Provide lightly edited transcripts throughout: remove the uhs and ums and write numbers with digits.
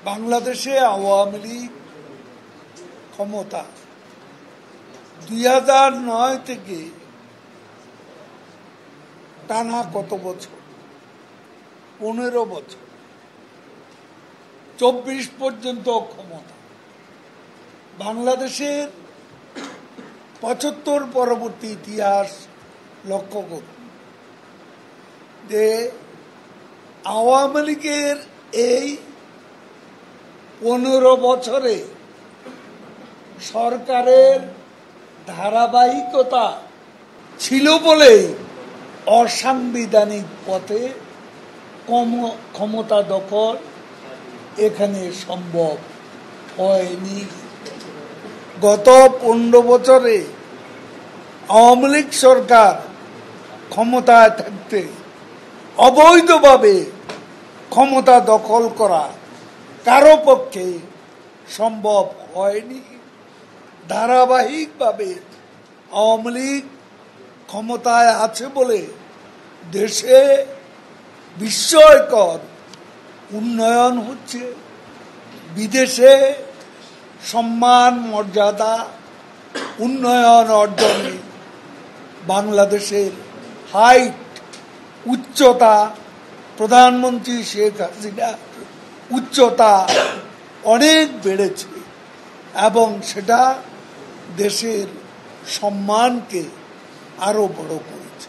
বাংলাদেশে আওয়ামী লীগ ক্ষমতা 2009 থেকে টানা কত বছর, 15 বছর, 24 পর্যন্ত ক্ষমতা। বাংলাদেশের 75 পরবর্তী ইতিহাস লক্ষ্য করুন যে আওয়ামী লীগের এই 15 বছরে সরকারের ধারাবাহিকতা ছিল বলেই অসাংবিধানিক পথে ক্ষমতা দখল এখানে সম্ভব হয়নি। গত 15 বছরে আওয়ামী লীগ সরকার ক্ষমতায় থাকতে অবৈধভাবে ক্ষমতা দখল করা কারো পক্ষে সম্ভব হয়নি। ধারাবাহিকভাবে আওয়ামী লীগ ক্ষমতায় আছে বলে দেশে বিস্ময়কর উন্নয়ন হচ্ছে। বিদেশে সম্মান মর্যাদা উন্নয়ন অর্জনে বাংলাদেশের হাইট উচ্চতা, প্রধানমন্ত্রী শেখ হাসিনা উচ্চতা অনেক বেড়েছে এবং সেটা দেশের সম্মানকে আরো বড় করেছে।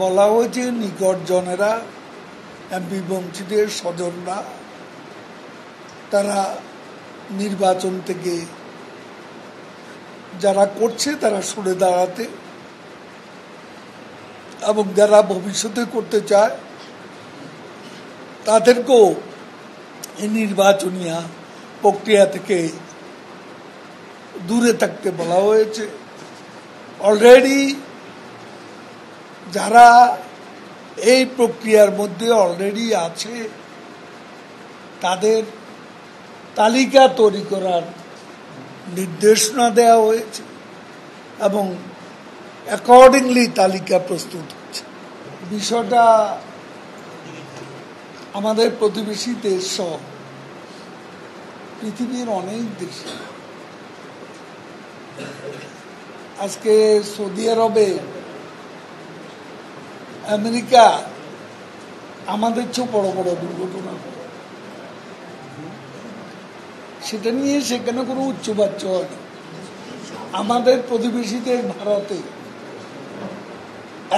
বলা হয়েছে নিকটজনেরা, এমপি বঞ্চিতের স্বজনরা তারা নির্বাচন থেকে যারা করছে তারা সরে দাঁড়াতে এবং যারা ভবিষ্যতে করতে চায় তাদেরকেও এই নির্বাচনী প্রক্রিয়া থেকে দূরে থাকতে বলা হয়েছে। অলরেডি যারা এই প্রক্রিয়ার মধ্যে অলরেডি আছে তাদের তালিকা তৈরি করার নির্দেশনা দেওয়া হয়েছে এবং অ্যাকর্ডিংলি তালিকা প্রস্তুত হচ্ছে। বিষয়টা আমাদের প্রতিবেশী দেশ সহ পৃথিবীর অনেক দেশে, আজকে সৌদি আরবে, আমেরিকা আমাদের চেয়ে বড় বড় দুর্ঘটনা, সেটা নিয়ে সেখানে কোনো উচ্চবাচ্য হয় না। আমাদের প্রতিবেশীদের ভারতে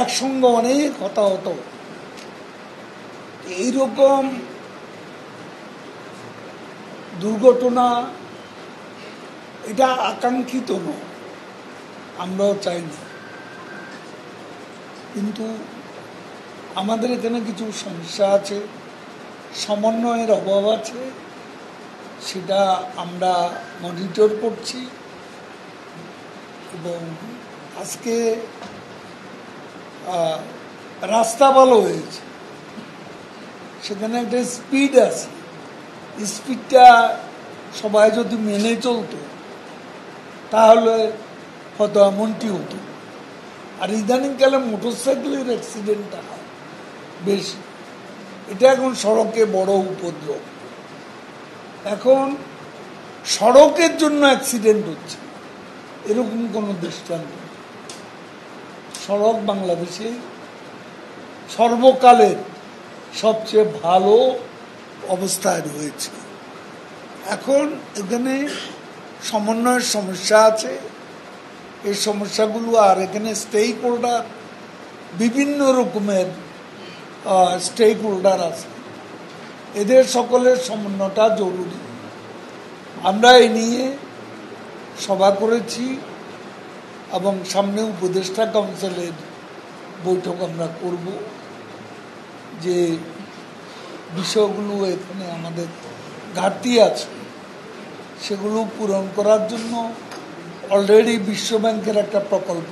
একসঙ্গে অনেক হতাহত, এইরকম দুর্ঘটনা এটা আকাঙ্ক্ষিত নয়, আমরাও চাই না, কিন্তু আমাদের এখানে কিছু সমস্যা আছে, সমন্বয়ের অভাব আছে, সেটা আমরা মনিটর করছি। এবং আজকে রাস্তা ভালো হয়েছে, সেখানে একটা স্পিড আছে, স্পিডটা সবাই যদি মেনে চলতো তাহলে হয়তো এমনটি হতো। আর ইদানিংকালে মোটরসাইকেলের অ্যাক্সিডেন্টটা বেশি, এটা এখন সড়কে বড় উপদ্রব। এখন সড়কের জন্য অ্যাক্সিডেন্ট হচ্ছে এরকম কোনো দৃষ্টান্ত নেই। সড়ক বাংলাদেশে সর্বকালের সবচেয়ে ভালো অবস্থায় রয়েছে। এখন এখানে সমন্বয়ের সমস্যা আছে, এই সমস্যাগুলো, আর এখানে স্টেক হোল্ডার, বিভিন্ন রকমের স্টেক হোল্ডার আছে, এদের সকলের সমন্বয়টা জরুরি। আমরা এই নিয়ে সভা করেছি এবং সামনে উপদেষ্টা কাউন্সিলের বৈঠক আমরা করব, যে বিষয়গুলো এখানে আমাদের ঘাটতি আছে সেগুলো পূরণ করার জন্য অলরেডি বিশ্বব্যাংকের একটা প্রকল্প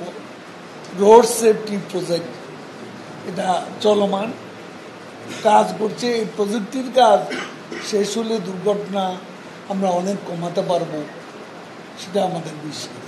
রোড সেফটি প্রজেক্ট, এটা চলমান কাজ করছে। এই প্রযুক্তির কাজ শেষ হলে দুর্ঘটনা আমরা অনেক কমাতে পারবো, সেটা আমাদের বিষয়।